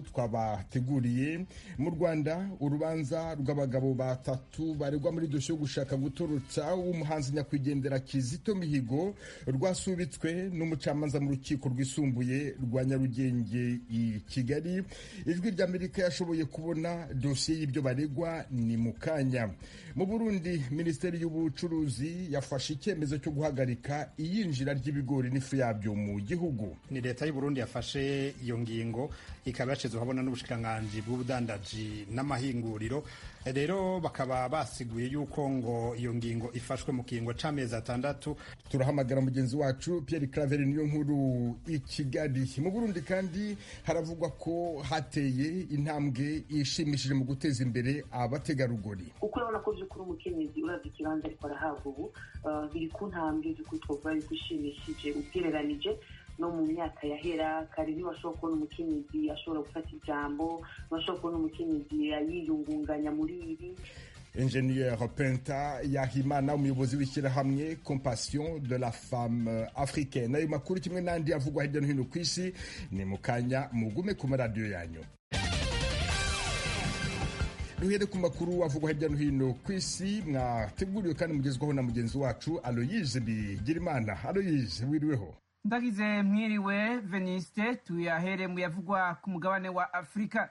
twabateguriye. Mu Rwanda urubanza rw'abagabo batatu baregwa muri dosiye yo gushaka gutorotsa umuhanzi nyakwigendera Kizito Mihigo rwasubitswe n'umucamanza mu rukiko rwisumbuye rwa Nyarugenge i Kigali. Ijwi ry'Amerika yashoboye kubona dosiye y'ibyo baregwa ni mu kanya. Mu Burundi Minisiteri y'Ubucuruzi yafashe icyemezo cyo guhagarika iyinjira ry'ibigori n'ifu yabyo mu gihugu. Ni leta y'u Burundi yafashe iyo ngingo ikaba yashyizeho habona n'ubushikiranganji bw'ubudandaji n'amahinguriro. Rero bakaba basiguye yuko ngo iyo ngingo ifashwe mu kiringo c'amezi 6. Turahamagara mugenzi wacu Pierre Claver niyo nkuru i Kigali. Mu Burundi kandi haravugwa ko hateye intambwe ishimishije mu guteza imbere abategarugori. Uko urabona ko by'ukuri umukenyezi uravye ikibanza ariko arahabwa ubu biri ku ntambwe z'ukutwova gushimishije ugereranije no mu myaka yahera. Kare ntibashobora kubona umukenyezi ashobora gufata ijambo, ntibashobora kubona umukenyezi yiyungunganya muri ibi. Ingenieur Penta Yahimana, umuyobozi w'ishyirahamwe Compassion de la Femme Africaine. Ayo makuru kimwe n'andi avugwa hirya no hino ku isi ni mu kanya, mugume ku maradiyo yanyu. Duhere ku makuru avugwa hirya no hino ku isi mwateguriwe kandi mugezwaho na mugenzi wacu Aloyse Bigirimana. Aloyse, wiriweho? Ndagize mwiriwe Veniste. Tuyahere mu yavugwa ku mugabane wa Afrika.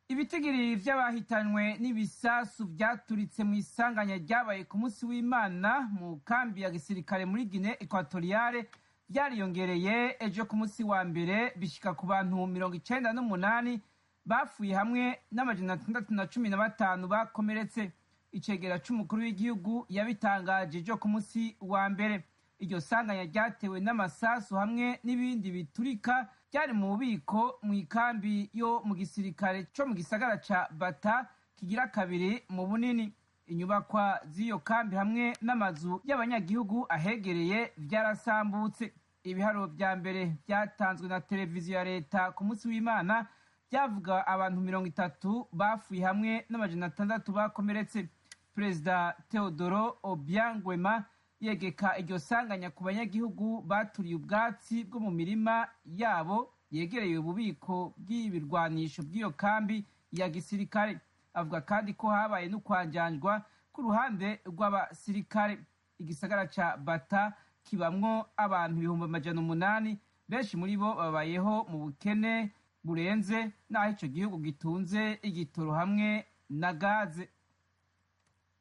Ibitigiri vy'abahitanywe n'ibisasu vyaturitse mu isanganya ryabaye ku munsi w'Imana mu kambi ya gisirikare muri Guinée Equatoriale vyariyongereye ejo ku munsi wa mbere bishika ku bantu 98 bafuye hamwe n'amajana 615 bakomeretse. Icegera c'umukuru w'igihugu yabitangaje ejo ku munsi wa mbere. Iryo sanganya ryatewe n'amasasu hamwe n'ibindi biturika byari mu bubiko mu ikambi yo mu gisirikare cyo mu gisagara ca Bata kigira kabiri mu bunini. Inyubakwa z'iyo kambi hamwe n'amazu y'abanyagihugu ahegereye vyarasambutse. Ibiharuro vya mbere vyatanzwe na televiziyo ya leta ku munsi w'Imana byavuga abantu 30 bafuye hamwe n'amajana 6 bakomeretse. Perezida Teodoro Obiangwema yegeka iryo sanganya ku banyagihugu baturiye ubwatsi bwo mu mirima yabo yegereye ububiko bw'ibirwanisho bw'iyo kambi ya gisirikare. Avuga kandi ko habaye n'ukwanjanjwa ku ruhande rw'abasirikare. Igisagara ca Bata kibamwo abantu 800,000, benshi muri bo babayeho mu bukene burenze naho ico gihugu gitunze igitoro hamwe na gaze.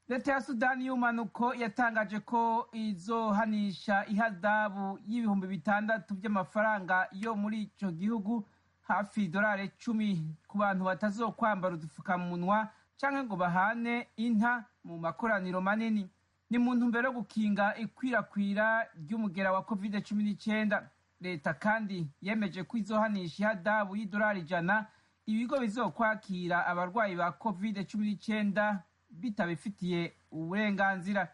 Leta ya Sudani y'umanuko yatangaje ko izohanisha ihadabu y'ibihumbi 600 by'amafaranga yo muri ico gihugu, hafi $10 ku bantu batazokwambara udufukamunwa canke ngo bahane inta mu makoraniro manini. Ni mu ntumbero yo gukinga ikwirakwira ry'umugera wa COVID-19. Leta kandi yemeje ko izohanisha ihadabu $100 ibigo bizokwakira abarwayi ba COVID-19 bitabifitiye uburenganzira.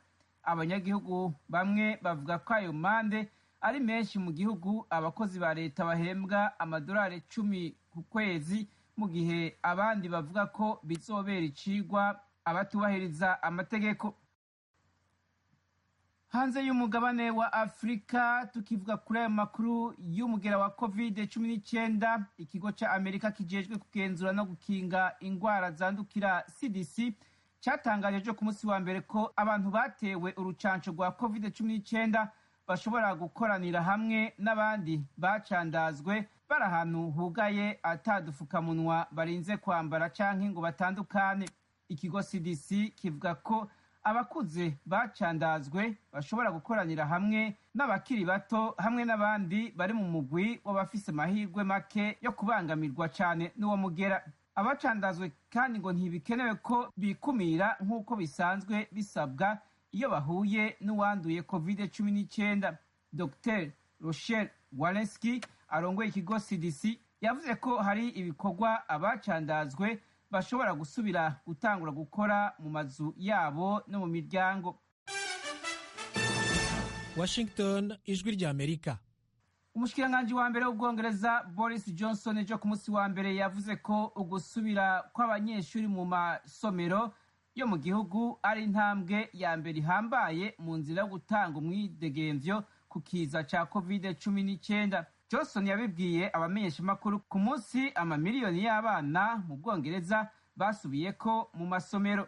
Abanyagihugu bamwe bavuga ko ayo mande ari menshi mu gihugu. Abakozi ba leta bahembwa $10 ku kwezi, mu gihe abandi bavuga ko bizobera icigwa abatubahiriza amategeko. Hanze y'umugabane wa Afrika, tukivuga kuri ayo makuru y'umugera wa COVID-19, ikigo ca Amerika kijejwe kugenzura no gukinga ingwara zandukira CDC cyatangaje ejo ku munsi wa mbere ko abantu batewe urucanco rwa COVID-19 bashobora gukoranira hamwe n'abandi bacandazwe bari ahantu hugaye atadufukamunwa barinze kwambara canke ngo batandukane. Ikigo CDC kivuga ko abakuze bacandazwe bashobora gukoranira hamwe n'abakiri bato hamwe n'abandi bari mu mugwi w'abafise amahirwe make yo kubangamirwa cane n'uwo mugera. Abacandazwe kandi ngo ntibikenewe ko bikumira nk'uko bisanzwe bisabwa iyo bahuye n'uwanduye COVID-19. Dr. Rochelle Walensky arongoye ikigo CDC yavuze ko hari ibikorwa abacandazwe bashobora gusubira gutangura gukora mu mazu yabo no mu miryango. Washington, ijwi ry'Amerika. Umushikiranganji wa mbere w'Ubwongereza Boris Johnson ejo ku munsi wa mbere yavuze ko ugusubira kw'abanyeshuri mu masomero yo mu gihugu ari intambwe ya mbere ihambaye mu nzira yo gutanga umwidegemvyo ku kiza ca COVID-19. Johnson yabibwiye abamenyeshamakuru ku munsi amamiliyoni y'abana mu Bwongereza basubiye ko mu masomero.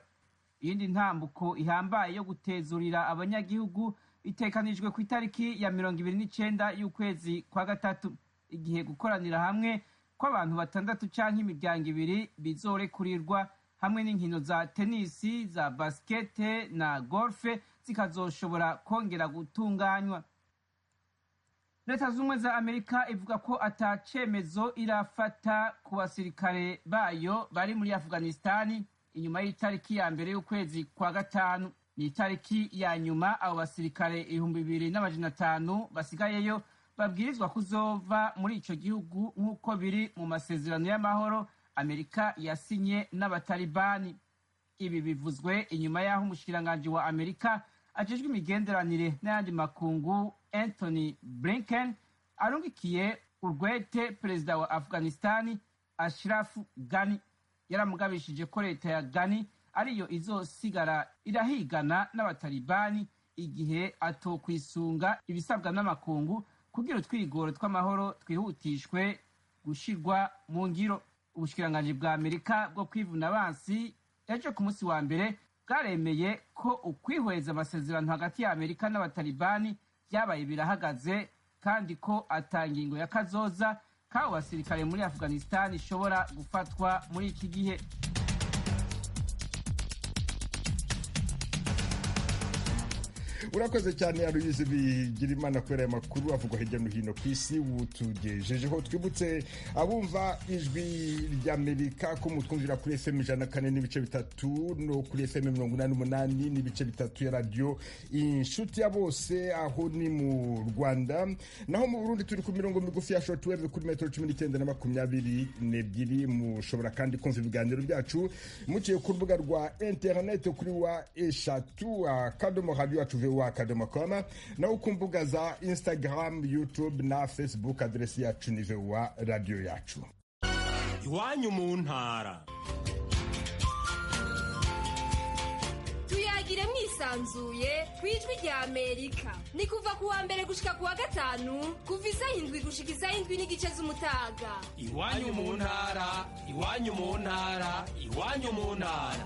Iyindi ntambuko ihambaye yo gutezurira abanyagihugu itekanijwe ku itariki ya 29 y'ukwezi kwa gatatu, igihe gukoranira hamwe kw'abantu 6 canke imiryango 2 bizorekurirwa, hamwe n'inkino za tenisi, za baskete na golfe zikazoshobora kongera gutunganywa. Leta z'Ubumwe za Amerika ivuga ko atacemezo irafata ku basirikare bayo bari muri Afghanistani inyuma y'itariki ya mbere y'ukwezi kwa gatanu. Ni itariki ya nyuma abo basirikare 2,500 basigayeyo babwirizwa kuzova muri ico gihugu nk'uko biri mu masezerano y'amahoro Amerika yasinye n'abatalibani. Ibi bivuzwe inyuma y'aho umushikiranganji wa Amerika ajejwe imigenderanire n'ayandi makungu Anthony Blinken arungikiye urwete perezida wa Afghanistani Ashraf Ghani. Yaramugabishije ko leta ya Ghani ariyo izosigara irahigana n'abatalibani igihe atokwisunga ibisabwa n'amakungu kugira utwigoro tw'amahoro twihutishwe gushirwa mu ngiro. Ubushikiranganji bwa Amerika bwo kwivuna abansi ejo ku munsi wa mbere bwaremeye ko ukwihweza amasezerano hagati ya Amerika n'abatalibani byabaye birahagaze, kandi ko atangingo ya kazoza k'abo basirikare muri Afghanistan ishobora gufatwa muri iki gihe. Urakoze cyane Aloyize Bigirimana kubera aya makuru avugwa hirya no hino ku isi utugejejeho. Twibutse abumva ijwi ry'Amerika ko mutwumvira kuri FM 104.3 no kuri FM 88.3 ya radio Inshuti ya Bose aho ni mu Rwanda. Naho mu Burundi turi ku mirongo migufi ya shortwave kuri metero 19 na 22. Mushobora kandi kumva ibiganiro byacu muciye ku rubuga rwa internet kuri wa eshatu akadomo radio yacu wa.com, naho ku mbuga za Instagram, YouTube na Facebook adresi yacu ni wa radio yacu. Iwanyu mu ntara. Tuyagire mwisanzuye kwijwi rya Amerika. Ni kuva ku wa mbere gushika ku wa gatanu kuva isaha 7 gushika isaha 7:30 z'umutaga. Iwanyu mu ntara, iwanyu mu ntara, iwanyu mu ntara.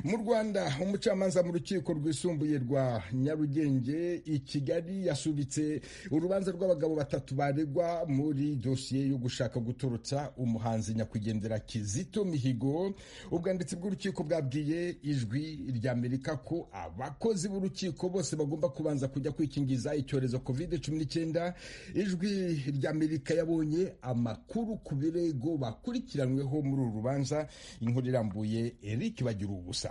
Mu Rwanda umucamanza mu rukiko rwisumbuye rwa Nyarugenge i Kigali yasubitse urubanza rw'abagabo 3 baregwa muri dosiye yo gushaka gutorotsa umuhanzi nyakwigendera Kizito Mihigo. Ubwanditsi bw'urukiko bwabwiye ijwi rya Amerika ko abakozi b'urukiko bose bagomba kubanza kujya kwikingiza icyorezo COVID-19. Ijwi rya Amerika yabonye amakuru ku birego bakurikiranweho muri uru rubanza. Inkuru irambuye Eric Bagira ubusa.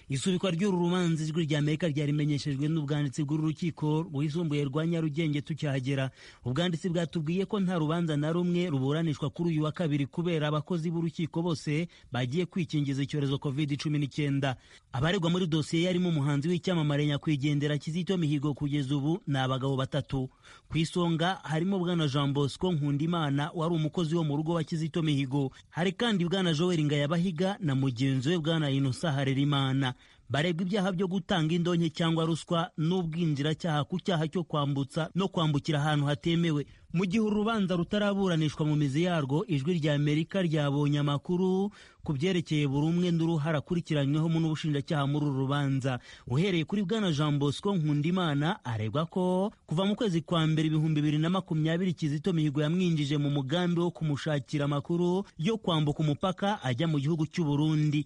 Isubikwa ry'uru rubanza ijwi rya Amerika ryarimenyeshejwe n'ubwanditsi bw'urukiko rwisumbuye rwa Nyarugenge tucyahagera. Ubwanditsi bwatubwiye ko nta rubanza na rumwe ruburanishwa kuri uyu wa kabiri kubera abakozi b'urukiko bose bagiye kwikingiza icyorezo COVID-19. Abaregwa muri dosiye yarimo umuhanzi w'icyamamare nyakwigendera Kizito Mihigo kugeza ubu ni abagabo 3. Ku isonga harimo bwana Jean Bosco Nkundimana wari umukozi wo mu rugo wa Kizito Mihigo. Hari kandi bwana Joel Ngayabahiga na mugenzi we bwana Innocent Harerimana. Baregwa ibyaha byo gutanga indonke cyangwa ruswa n'ubwinjiracyaha ku cyaha cyo kwambutsa no kwambukira ahantu hatemewe. Mu gihe urubanza rutaraburanishwa mu mizi yarwo, ijwi rya Amerika ryabonye amakuru ku byerekeye buri umwe n'uruhara akurikiranyweho n'ubushinjacyaha muri uru rubanza. Uhereye kuri bwana Jean Bosco Nkundimana aregwa ko kuva mu kwezi kwa mbere 2020 Kizito Mihigo yamwinjije mu mugambi wo kumushakira amakuru yo kwambuka umupaka ajya mu gihugu cy'u Burundi.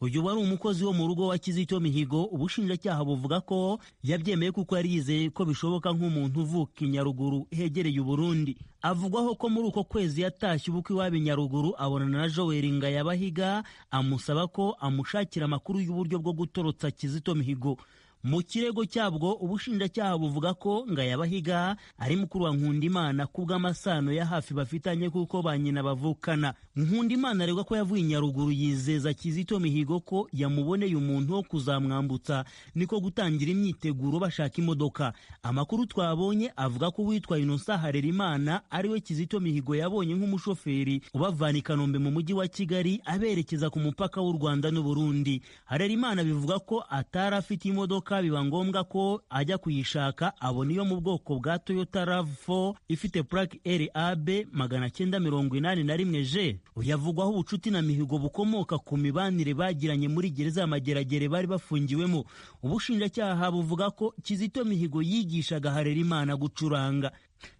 Uyu wari umukozi wo mu rugo wa Kizito Mihigo. Ubushinjacyaha buvuga ko yabyemeye kuko yari yizeye ko bishoboka nk'umuntu uvuka i Nyaruguru hegereye u Burundi. Avugwaho ko muri uko kwezi yatashye ubukwe iwabo i Nyaruguru abonana na Joel Ngayabahiga amusaba ko amushakira amakuru y'uburyo bwo gutorotsa Kizito Mihigo. Mu kirego cyabwo ubushinjacyaha buvuga ko Ngayabahiga ari mukuru wa Nkundimana kubw'amasano ya hafi bafitanye kuko ba nyina bavukana. Nkundimana aregwa ko yavuye i Nyaruguru yizeza Kizito Mihigo ko yamuboneye umuntu wo kuzamwambutsa, niko gutangira imyiteguro bashaka imodoka. Amakuru twabonye avuga ko uwitwa Innocent Harerimana ariwe Kizito Mihigo yabonye nk'umushoferi ubavana i Kanombe mu mujyi wa Kigali aberekeza ku mupaka w'u Rwanda n'u Burundi. Harerimana bivuga ko atari afite imodoka, biba ngombwa ko ajya kuyishaka, abona iyo mu bwoko bwa Toyota RAV4 ifite plaque RAB 981G. Uyavugwaho ubucuti na Mihigo bukomoka ku mibanire bagiranye muri gereza y'Amageragere bari bafungiwemo. Ubushinjacyaha buvuga ko Kizito Mihigo yigishaga Harerimana gucuranga.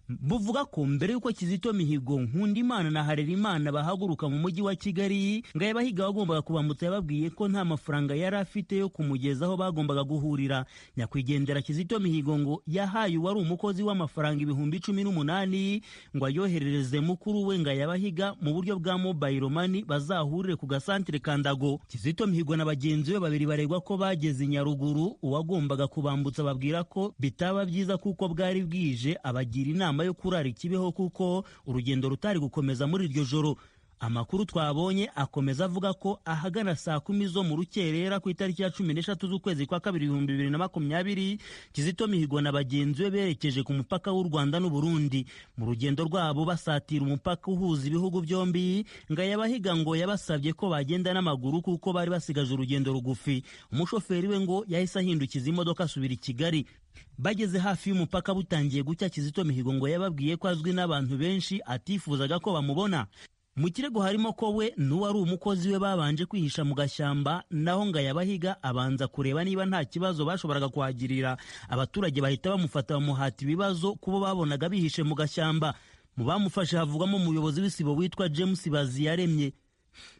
Buvuga ko mbere yuko Kizito Mihigo, Nkundimana na Harerimana bahaguruka mu mujyi wa Kigali, Ngayabahiga wagombaga kubambutsa yababwiye ko nta mafaranga yari afite yo kumugeza aho bagombaga guhurira. Nyakwigendera Kizito Mihigo ngo yahaye uwari umukozi w'amafaranga 18,000 ngo ayoherereze mukuru we Ngayabahiga mu buryo bwa mobile money bazahurire ku gasantere Kandago. Kizito Mihigo na bagenzi be babiri baregwa ko bageze i Nyaruguru, uwagombaga kubambutsa babwira ko bitaba byiza kuko bwari bwije, abagira inama yo kurara Kibeho kuko urugendo rutari gukomeza muri iryo joro. Amakuru twabonye akomeza avuga ko ahagana saa 10 zo mu rukerera ku itariki ya 13 z'ukwezi kwa 2020 Kizito Mihigo na bagenzi be berekeje ku mupaka w'u Rwanda n'u Burundi. Mu rugendo rwabo basatira umupaka uhuza ibihugu byombi, Ngayabahiga ngo yabasabye ko bagenda n'amaguru kuko bari basigaje urugendo rugufi. Umushoferi we ngo yahise ahindukiza imodoka asubira i Kigali. Bageze hafi y'umupaka butangiye gucya, Kizito Mihigo ngo yababwiye ko azwi n'abantu benshi atifuzaga ko bamubona. Mu kirego harimo ko we n'uwari umukozi we babanje kwihisha mu gashyamba, naho Ngayabahiga abanza kureba niba nta kibazo bashoboraga kuhagirira. Abaturage bahita bamufata bamuhata ibibazo kubo babonaga bihishe mu gashyamba. Mu bamufashe havugamo umuyobozi w'isibo witwa James Baziyaremye.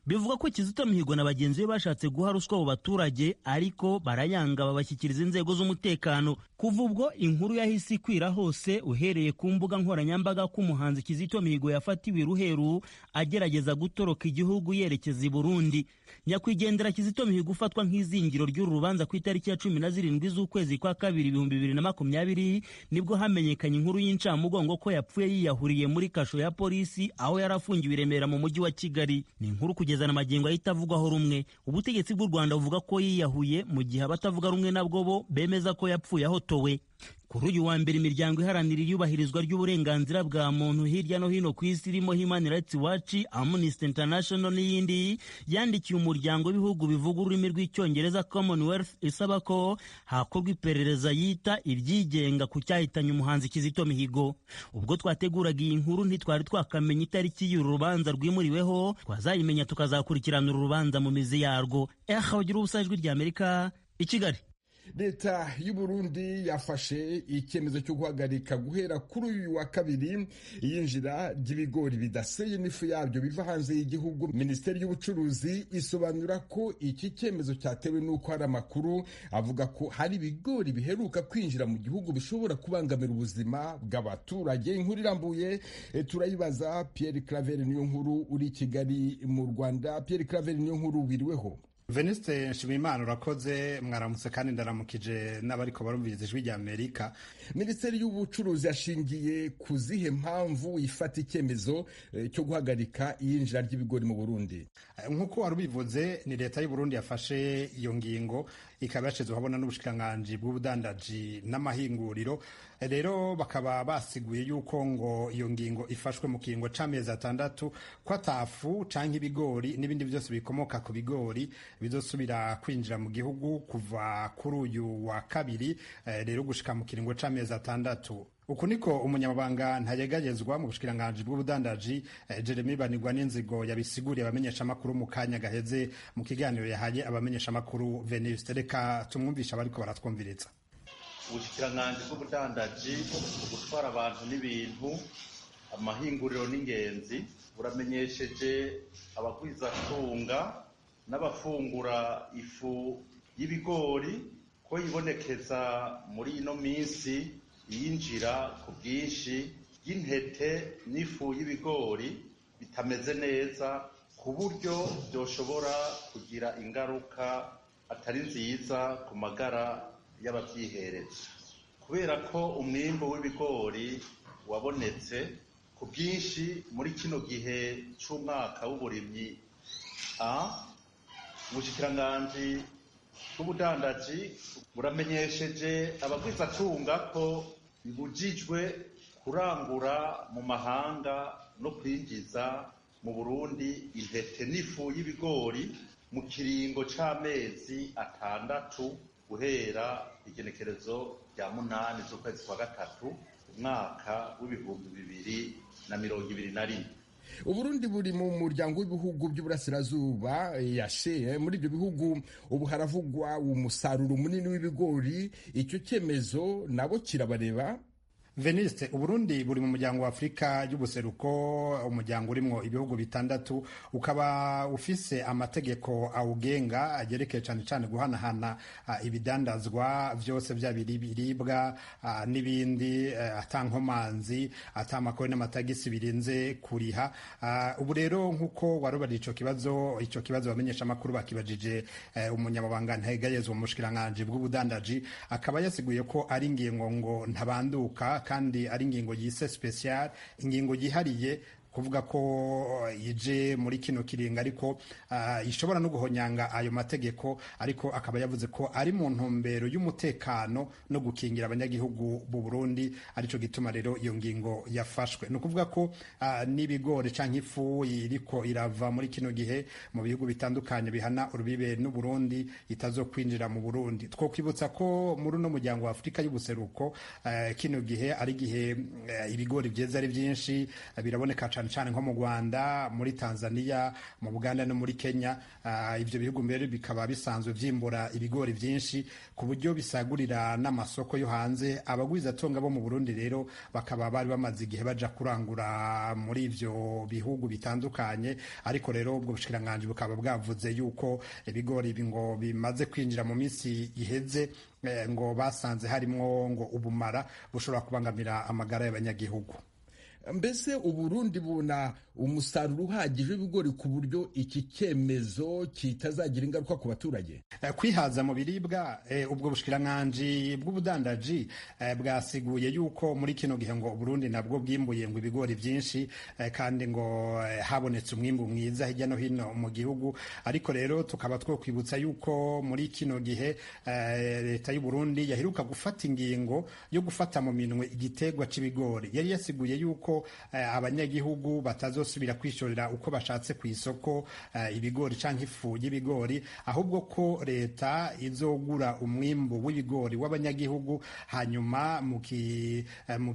Bivuga ko Kizito Mihigo na bagenzi be bashatse guha ruswa abo baturage, ariko barayanga babashyikiriza inzego z'umutekano. Kuva ubwo inkuru yahise ikwira hose, uhereye ku mbuga nkoranyambaga ko umuhanzi Kizito Mihigo yafatiwe Ruheru agerageza gutoroka igihugu yerekeza i Burundi. Nyakwigendera Kizito Mihigo ufatwa nk'izingiro ry'uru rubanza ku itariki ya 17 z'ukwezi kwa 2020 nibwo hamenyekanye inkuru y'incamugongo ko yapfuye yiyahuriye muri kasho ya polisi aho yarafungiwe i Remera mu mujyi wa Kigali. Ni inkuru kugeza na magingo ahitavugwaho rumwe. Ubutegetsi bw'u Rwanda buvuga ko yiyahuye, mu gihe abatavuga rumwe nabwo bo bemeza ko yapfuye ahotowe. Kuri uyu wa mbere imiryango iharanira iyubahirizwa ry'uburenganzira bwa muntu hirya no hino ku isi irimo Human Rights Watch, Amnesty International n'iyindi yandikiye umuryango w'ibihugu bivuga ururimi rw'icyongereza Commonwealth isaba ko hakorwa iperereza yita iryigenga ku cyahitanye umuhanzi Kizito Mihigo. Ubwo twateguraga iyi nkuru ntitwari twakamenya itariki y'uru rubanza rwimuriweho, twazayimenya tukazakurikirana uru rubanza mu mizi yarwo. Bagira ubusa Ijwi ry'Amerika i Kigali. Leta y'u Burundi yafashe icyemezo cyo guhagarika guhera kuri uyu wa kabiri iyinjira ry'ibigori bidaseye n'ifu yabyo biva hanze y'igihugu. Minisiteri y'Ubucuruzi isobanura ko iki cyemezo cyatewe n'uko hari amakuru avuga ko hari ibigori biheruka kwinjira mu gihugu bishobora kubangamira ubuzima bw'abaturage. Inkuru irambuye turayibaza Pierre Claver Niyonkuru uri Kigali mu Rwanda. Pierre Claver Niyonkuru, wiriweho? Veniste Nshimiyimana, urakoze. Mwaramutse kandi ndaramukije n'abariko barumviriza Ijwi ry'Amerika. Minisiteri y'Ubucuruzi yashingiye ku zihe mpamvu ifata icyemezo cyo guhagarika iyinjira ry'ibigori mu Burundi? Nk'uko wari ubivuze, ni leta y'u Burundi yafashe iyo ngingo, ikaba yashizwe habona n'ubushikiranganji bw'ubudandaji n'amahinguriro. Rero bakaba basiguye yuko ngo iyo ngingo ifashwe mu kiringo c'amezi 6 ko atafu canke ibigori n'ibindi byose bikomoka ku bigori bizosubira kwinjira mu gihugu kuva kuri uyu wa kabiri, rero gushika mu kiringo c'amezi 6. Uku niko umunyamabanga ntayegayezwa mu bushikiranganji bw'ubudandaji Jeremy Banigwa n'inzigo yabisiguriye abamenyesha makuru mu kanya gaheze mu kiganiro yahaye abamenyesha makuru Veniste. Reka tumwumvisha bariko baratwumviritsa. Ubushikiranganji bw'ubudandaji, gutwara abantu n'ibintu, amahinguriro n'ingenzi buramenyesheje abagwizatunga n'abafungura ifu y'ibigori ko yibonekeza muri ino minsi yinjira ku bwinshi y'intete n'ifu y'ibigori bitameze neza, ku buryo byoshobora kugira ingaruka atari nziza ku magara y'abavyihereza kubera ko umwimbu w'ibigori wabonetse ku bwinshi muri kino gihe c'umwaka w'uburimyi ubushikiranganji bw'ubudandaji buramenyesheje abagwizatunga ko bibujijwe kurangura mu mahanga no kwinjiza mu Burundi intete n'ifu y'ibigori mu kiringo c'amezi 6 guhera igenekerezo rya 8 z'ukwezi kwa gatatu umwaka w'ibihumbi 2021. Uburundi buri mu muryango w'ibihugu by'uburasirazuba yashe. Muri ibyo bihugu ubu haravugwa umusaruro munini w'ibigori. Icyo cyemezo nabo kirabareba. Veniste, Uburundi buri mu muryango wa Afrika y'ubuseruko, umuryango urimwo ibihugu 6, ukaba ufise amategeko awugenga agerekeye cyane cyane guhanahana ibidandazwa vyose vy'abiribwa n'ibindi, atankomanzi, atamakori n'amatagisi birinze kuriha. Ubu rero nkuko warubari ico kibazo bamenyesha amakuru bakibajije umunyamabanga ntegayezwa mu bushikiranganje bw'ubudandaji, akaba yasiguye ko ari ingingo ngo ntabanduka kandi ari ingingo yise special, ingingo yihariye kuvuga ko ije muri kino kiringa ariko ishobora no guhonyanga ayo mategeko, ariko akaba yavuze ko ari mu ntumbero y'umutekano no gukingira abanyagihugu b'u Burundi, arico gituma rero iyo ngingo yafashwe. No kuvuga ko n'ibigori canke ifu iriko irava muri kino gihe mu bihugu bitandukanye bihana urubibe n'u Burundi itazokwinjira mu Burundi. Twokwibutsa ko muri no muryango wa Afrika y'ubuseruko kino gihe ari gihe ibigori vyeze ari vyinshi, biraboneka cyane nko mu Rwanda, muri Tanzania, mu Buganda no muri Kenya. Ivyo bihugu mbere bikaba bisanzwe vyimbura ibigori vyinshi ku buryo bisagurira n'amasoko yo hanze. Abagwizatonga bo mu Burundi rero bakaba bari bamaze igihe baja kurangura muri ivyo bihugu bitandukanye, ariko rero ubwo bushikiranganje bukaba bwavuze yuko ibigori ngo bimaze kwinjira mu minsi iheze, ngo basanze harimwo ngo ubumara bushobora kubangamira amagara y'abanyagihugu. Mbese Uburundi buna umusaruro uhagije w'ibigori ku buryo iki cyemezo kitazagira ingaruka ku baturage? Kwihaza mu biribwa, ubwo bushikiranganje bw'ubudandaji bwasiguye yuko muri kino gihe ngo Uburundi nabwo bwimbuye ngo ibigori byinshi, kandi ngo habonetse umwimbu mwiza hirya no hino mu gihugu. Ariko rero tukaba twokwibutsa yuko muri kino gihe leta y'u Burundi yaheruka gufata ingingo yo gufata mu minwe igitegwa c'ibigori. Yari yasiguye yuko abanyagihugu batazosubira kwishorera uko bashatse ku isoko ibigori canke ifu y'ibigori, ahubwo ko leta izogura umwimbu w'ibigori w'abanyagihugu, hanyuma mu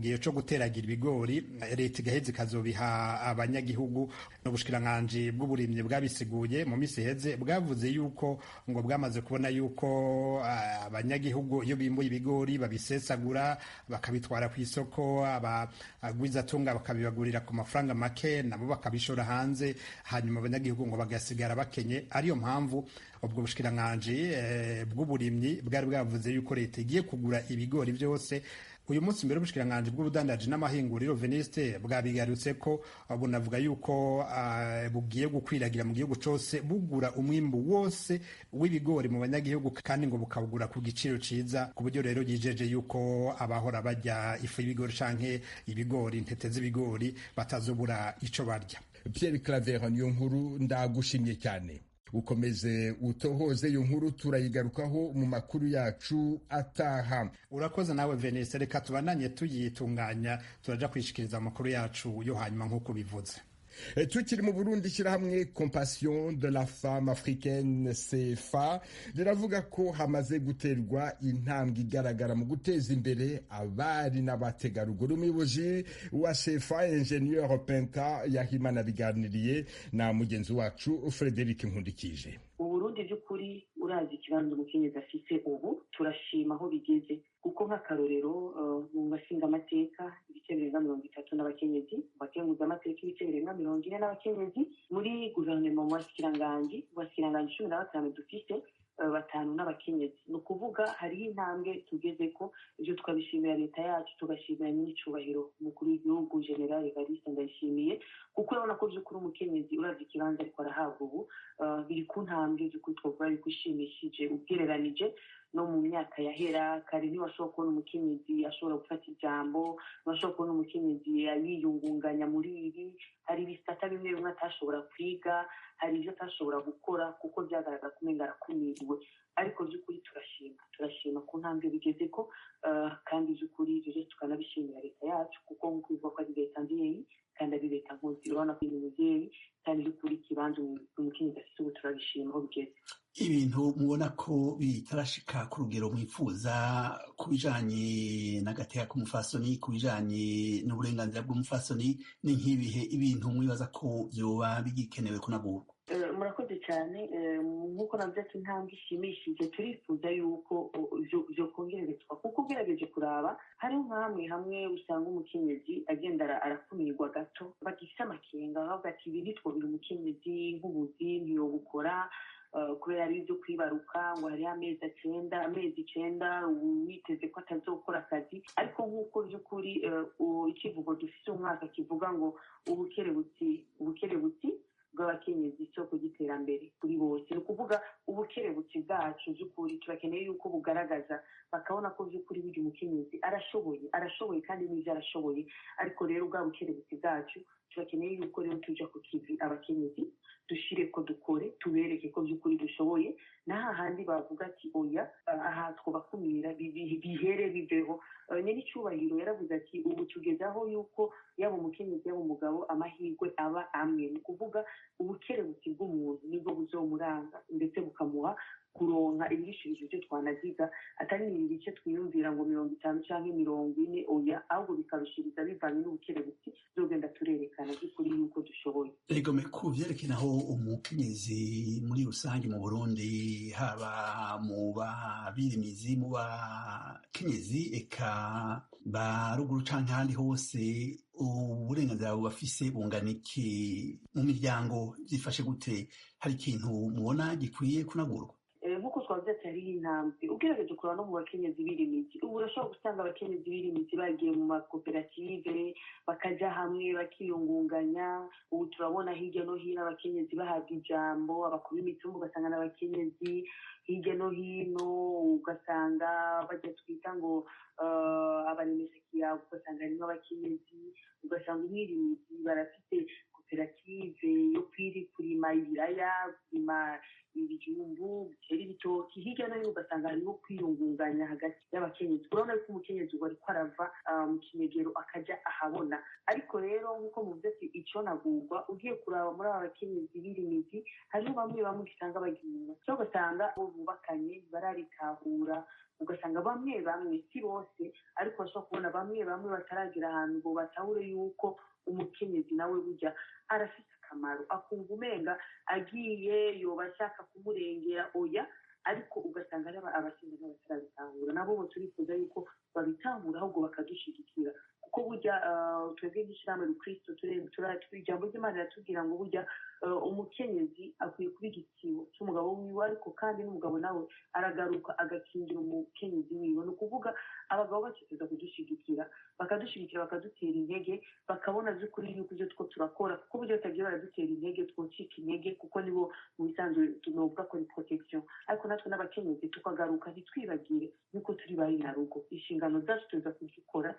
gihe cyo guteragira ibigori leta igaheza ikazobiha abanyagihugu. N'ubushikiranganje bw'uburimyi bwabisiguye mu misi heze, bwavuze yuko ngo bwamaze kubona yuko abanyagihugu iyo bimbuye ibigori babisesagura bakabitwara ku isoko, abagwizatunga bakabibagurira ku mafaranga make, nabo bakabishora hanze, hanyuma abanyagihugu ngo bagasigara bakenye. Ariyo mpamvu ubwo bushikiranganje bw'uburimyi bwari bwavuze yuko leta igiye kugura ibigori byose. Uyu munsi mbere ubushikiranganje bw'ubudandaji n'amahinguriro Veniste bwabigarutse ko bunavuga yuko bugiye gukwiragira mu gihugu cose bugura umwimbu wose w'ibigori mu banyagihugu, kandi ngo bukawugura ku giciro ciza, ku buryo rero yijeje yuko abahora bajya ifu y'ibigori canke ibigori, intete z'ibigori batazobura ico barya. Pierre Claver, niyo nkuru ndagushimye cyane. Ukomeze utohoze iyo nkuru, turayigarukaho mu makuru yacu ataha. Urakoze nawe Venise, reka tubandanye tuyitunganya, turaja kwishikiriza amakuru yacu yo hanyuma nk'uko bivuze. Tukiri mu Burundi, ishyirahamwe Compassion de la Femme Africaine CFA riravuga ko hamaze guterwa intambwe igaragara mu guteza imbere abari n'abategarugori. Umuyobozi wa CFA Ingenieur Penta Yahimana biganiriye na mugenzi wacu Frederic Nkundikije. Uburundi by'ukuri urazi ikibanza umukenyezi afite ubu, turashima aho bigeze, kuko nk'akarorero mu bashinga amateka ibice birenga 30 n'abakenyezi, bakenguza amateka ibice birenga 40 n'abakenyezi, muri guverinoma mu bashikiranganje 15 dufite 5 n'abakenyezi. Ni ukuvuga hariho intambwe tugeze ko ivyo tukabishimira leta yacu tugashimira nyir'icyubahiro umukuru w'igihugu General Evariste Ndayishimiye kuko urabona ko vy'ukuri umukenyezi uravye ikibanza ariko arahabwa ubu biri ku ntambwe vy'ukuri twovuga yuko ishimishije ugereranije no mu myaka yahera. Kare ntiwashobora kubona umukenyezi ashobora gufata ijambo, ntiwashobora kubona umukenyezi yiyungunganya muri ibi, hari ibisata bimwe bimwe atashobora kwiga, hari ivyo atashobora gukora kuko vyagaragara kumenga arakumiriwe. Ariko vy'ukuri turashima ku ntambwe bigezeko, kandi vy'ukuri ivyo vyose tukanabishimira leta yacu kuko nk'uko bivuga ko ari leta mvyeyi kandi ari leta nkozi, urabona ko ari umuvyeyi kandi vy'ukuri ikibanza umukenyezi afise ubu turabishima aho bigeze. Ibintu mubona ko bitarashika ku rugero mwifuza ku bijanye n'agateka k'umufasoni, ku bijanye n'uburenganzira bw'umufasoni, ni nk'ibihe ibintu mwibaza ko vyoba bigikenewe kunagurwa? Murakoze cyane. Nk'uko navyo ati intambwe ishimishije, turifuza yuko vyokongerezwa kuko ugerageje kuraba hariho hamwe usanga umukenyezi agenda arakumirwa gato, bagifise amakenga bavuga ati ibi ntitwobira umukenyezi nk'ubuzi ntiyobukora kubera ari ibyo kwibaruka ngo hariho amezi icenda witeze ko atazokora akazi. Ariko nk'uko by'ukuri ikivugo dufise umwaka kivuga ngo ubukerebutsi bw'abakenyezi isoko ry'iterambere kuri bose, ni ukuvuga ubukerebutsi bwacu by'ukuri turakeneye yuko bugaragaza bakabona ko by'ukuri burya umukenyezi arashoboye kandi n'ivyo arashoboye. Ariko rero bwa bukerebutsi bwacu turakeneye yuko rero tuja ku kivi abakenyezi dushire ko dukore tubereke ko by'ukuri dushoboye, naha handi bavuga ati oya aha twobakumira bihere biveho. Nyir'icyubahiro yaravuze ati ubu tugezaho yuko yaba umukenyezi yaba umugabo amahirwe aba amwe, ni ukuvuga ubukerebutsi bw'umuntu nibwo buzomuranga ndetse bukamuha kuronka ibishirije byo twanaziga atari ibi bice twiyumvira ngo 50 canke 40, oya ahubwo bikabishiriza bivanye n'ubukerebutsi zogenda turerekana by'ukuri yuko dushoboye. Ego ku vyerekana aho umukenyezi muri rusange mu Burundi, haba mu babirimizi mu bakenyezi eka ba ruguru canke ahandi hose, uburenganzira bafise bungana iki mu miryango, byifashe gute? Hari ikintu mubona gikwiye kunagurwa? Nk'uko twavuze ati hariho intambwe ugerageje kuraba no mu bakenyezi b'irimizi. Ubu urashobora gusanga abakenyezi b'irimizi bagiye mu makoperative bakaja hamwe bakiyungunganya. Ubu turabona hirya no hino abakenyezi bahabwa ijambo, abakuru b'imitumba ugasanga n'abakenyezi hirya no hino, ugasanga bajya twita ngo abaremeshakiyago ugasanga harimo abakenyezi, ugasanga umwirimizi barafite koperative yo kurima ibiraya, kurima ibijumbu, gutera ibitoki. Hirya no hino ugasanga harimo kwiyungunganya hagati y'abakenyezi. Urabona ko umukenyezi ubu ariko arava mu kinegero akaja ahabona. Ariko rero nk'uko muvuze ati ico nagurwa, ugiye kuraba muri aba bakenyezi b'irimizi hariho bamwe usanga bagiye inyuma, cyo ugasanga bo bubakanye bararikahura, ugasanga bamwe si bose ariko bashobora kubona bamwe bataragira ahantu ngo batahure yuko umukenyezi nawe burya arafite akamaro, akumva umenga agiye yoba ashaka kumurengera, oya. Ariko ugasanga ari abakenyezi batarabitahura, nabo bo turifuza yuko babitahura ahubwo bakadushigikira kuko burya twebwe nk'ishirahamwe Rukristo ijambo ry'Imana riratubwira ngo burya umukenyezi akwiye kuba igitibo cy'umugabo wiwe, ariko kandi n'umugabo nawe aragaruka agakingira umukenyezi wiwe. Ni ukuvuga abagabo bakifuza kudushigikira bakadutera intege, bakabona by'ukuri yuko ibyo two turakora, kuko buryo batagiye baradutera intege twocika intege kuko nibo mu bisanzwe tunovuga ko ni protection. Ariko natwe n'abakenyezi tukagaruka ntitwibagire yuko turi bari na rugo, inshingano zacu tuza kuzikora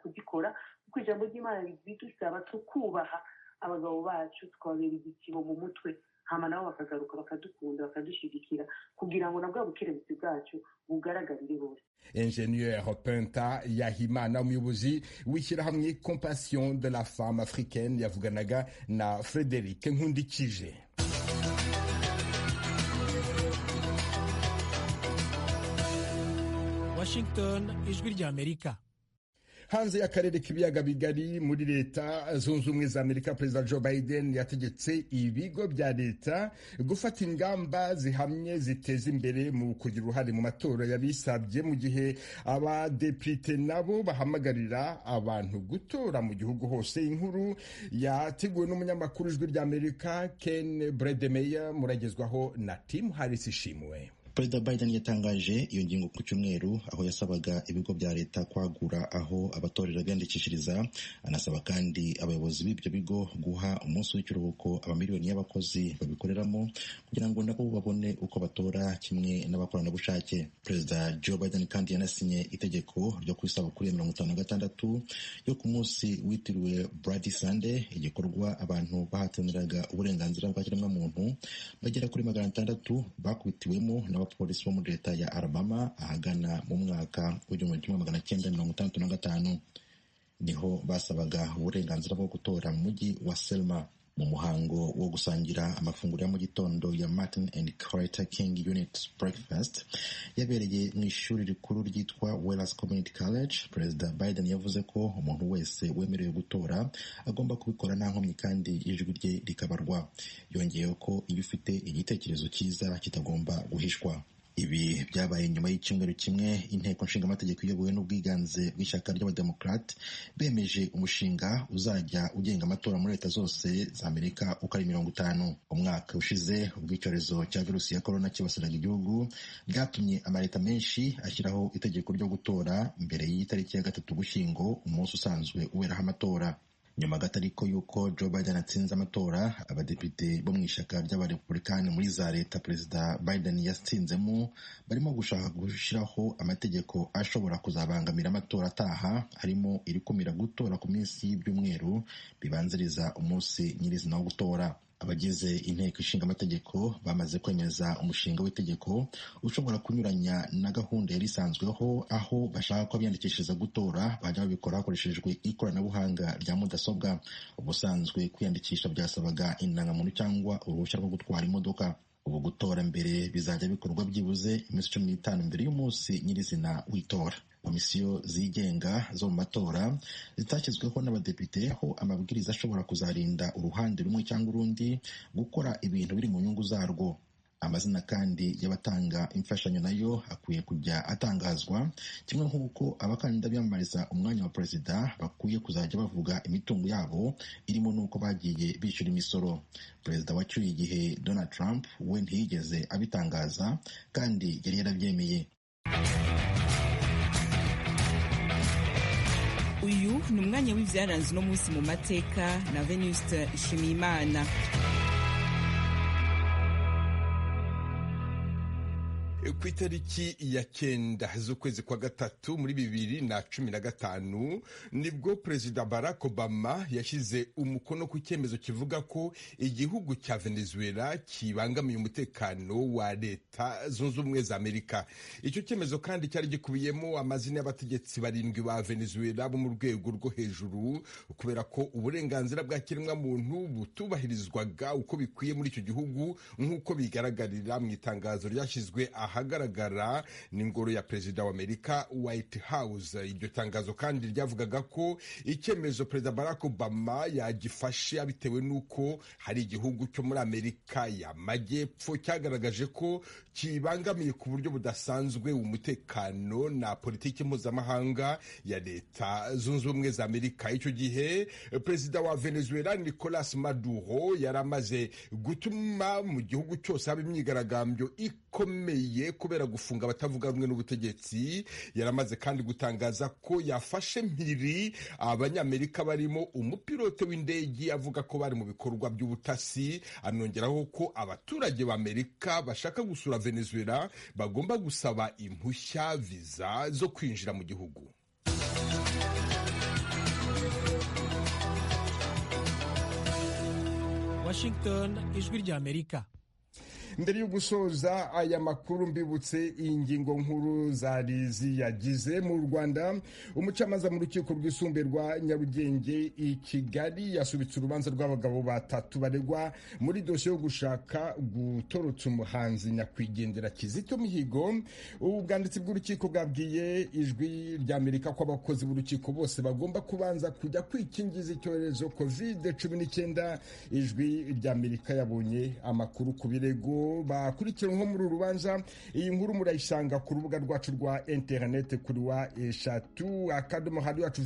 kuko ijambo ry'Imana bidusaba tukubaha abagabo bacu, tukababera igitibo mu mutwe, hama nabo bakagaruka bakadukunda bakadushigikira kugira ngo nabwo bukerebutsi bwacu bugaragarire bose. Ingénieur Penta Yahimana, umuyobozi w'ishyirahamwe Compassion de la Femme Africaine, yavuganaga na Frederic Nkundikije. Washington, ijwi ry'Amerika. Hanze y'akarere k'ibiyaga bigari muri leta zunze ubumwe za Amerika, Perezida Joe Biden yategetse ibigo bya leta gufata ingamba zihamye ziteza imbere mu kugira uruhare mu matora yabisabye, mu gihe abadepite nabo bahamagarira abantu gutora mu gihugu hose. Inkuru yateguwe n'umunyamakuru w'ijwi ry'Amerika Ken Bredemeyer, muragezwaho na Tim Harris Ishimwe. Perezida Biden yatangaje iyo ngingo ku cyumweru aho yasabaga ibigo bya leta kwagura aho abatorera biyandikishiriza, anasaba kandi abayobozi b'ibyo bigo guha umunsi w'ikiruhuko abamiliyoni y'abakozi babikoreramo kugira ngo nabo babone uko batora kimwe n'abakoranabushake. Perezida Joe Biden kandi yanasinye itegeko ryo ku isabukuru ya 56 yo ku munsi witiriwe Bloody Sunday, igikorwa abantu bahataniraga uburenganzira bwa kiremwamuntu bagera kuri 600 bakubitiwemo n'abapolisi bo muri leta ya Alabama ahagana mu mwaka w'1965. Niho basabaga uburenganzira bwo gutora mu mujyi wa Selma. Mu muhango wo gusangira amafunguro ya mu gitondo ya Martin and Coretta King Unit Breakfast yabereye mu ishuri rikuru ryitwa Wells Community College, Perezida Biden yavuze ko umuntu wese wemerewe gutora agomba kubikora nta nkomyi kandi ijwi rye rikabarwa. Yongeyeho ko iyo ufite igitekerezo cyiza kitagomba guhishwa. Ibi byabaye nyuma y'icyumweru kimwe inteko nshingamategeko iyobowe n'ubwiganze bw'ishyaka ry'abademokrate bemeje umushinga uzajya ugenga amatora muri leta zose za Amerika uko ari 50. Umwaka ushize ubwo icyorezo cya virusi ya corona kibasiraga igihugu byatumye amaleta menshi ashyiraho itegeko ryo gutora mbere y'itariki ya 3 Ugushyingo, umunsi usanzwe uberaho amatora. Nyuma gato ariko yuko Joe Biden atsinze amatora, abadepite bo mu ishyaka ry'abarepublikani muri za leta Perezida Biden yatsinzemo barimo gushaka gushyiraho amategeko ashobora kuzabangamira amatora ataha, harimo irikumira gutora ku minsi y'ibyumweru bibanziriza umunsi nyirizina wo gutora. Abagize inteko ishinga amategeko bamaze kwemeza umushinga w'itegeko ushobora kunyuranya na gahunda yari isanzweho, aho bashaka ko abiyandikishiriza gutora bajya babikora hakoreshejwe ikoranabuhanga rya mudasobwa. Ubusanzwe kwiyandikisha byasabaga indangamuntu cyangwa uruhushya rwo gutwara imodoka. Ubu gutora mbere bizajya bikorwa byibuze iminsi 15 mbere y'umunsi nyirizina w'itora. Komisiyo zigenga zo mu matora zitashyizweho n'abadepite, aho amabwiriza ashobora kuzarinda uruhande rumwe cyangwa urundi gukora ibintu biri mu nyungu zarwo. Amazina kandi y'abatanga imfashanyo nayo akwiye kujya atangazwa, kimwe nk'uko abakandida biyamamariza umwanya wa perezida bakwiye kuzajya bavuga imitungo yabo irimo n'uko bagiye bishyura imisoro. Perezida wacyuye igihe Donald Trump we ntiyigeze abitangaza kandi yari yarabyemeye. Uyu ni umwanya w'ivyaranze no munsi mu mateka na Venuste Nshimiyimana. Ku itariki ya 9 z'ukwezi kwa gatatu muri 2015 nibwo Perezida Barack Obama yashyize umukono ku cyemezo kivuga ko igihugu cya Venezuela kibangamiye umutekano wa Leta Zunze Ubumwe za Amerika. Icyo cyemezo kandi cyari gikubiyemo amazina y'abategetsi 7 ba Venezuela bo mu rwego rwo hejuru kubera ko uburenganzira bwa kiremwamuntu butubahirizwaga uko bikwiye muri icyo gihugu, nk'uko bigaragarira mu itangazo ryashyizwe ahagaragara n'ingoro ya Perezida wa Amerika White House. Iryo tangazo kandi ryavugaga ko icyemezo Perezida Barack Obama yagifashe bitewe n'uko hari igihugu cyo muri Amerika y'Amajyepfo cyagaragaje ko kibangamiye ku buryo budasanzwe umutekano na politiki mpuzamahanga ya Leta Zunze Ubumwe za Amerika. Icyo gihe Perezida wa Venezuela Nicolas Maduro yaramaze gutuma mu gihugu cyose haba imyigaragambyo ikomeye kubera gufunga abatavuga rumwe n'ubutegetsi. Yaramaze kandi gutangaza ko yafashe mpiri abanyamerika barimo umupilote w'indege avuga ko bari mu bikorwa by'ubutasi. Anongeraho ko abaturage b'Amerika bashaka gusura Venezuela bagomba gusaba impushya visa zo kwinjira mu gihugu. Washington, ijwi rya Amerika. Mbere yo gusoza aya makuru mbibutse ingingo nkuru zari ziyagize. Mu Rwanda umucamanza mu rukiko rwisumbuye rwa Nyarugenge i Kigali yasubitse urubanza rw'abagabo 3 baregwa muri dosiye yo gushaka gutorotsa umuhanzi nyakwigendera Kizito Mihigo. Ubwanditsi bw'urukiko bwabwiye ijwi rya Amerika ko abakozi b'urukiko bose bagomba kubanza kujya kwikingiza icyorezo COVID-19. Ijwi rya Amerika yabonye amakuru ku birego bakurikiranweho muri urubanza. Iyi nkuru murayisanga ku rubuga rwacu rwa internet kuri wa eshatu /radio yacu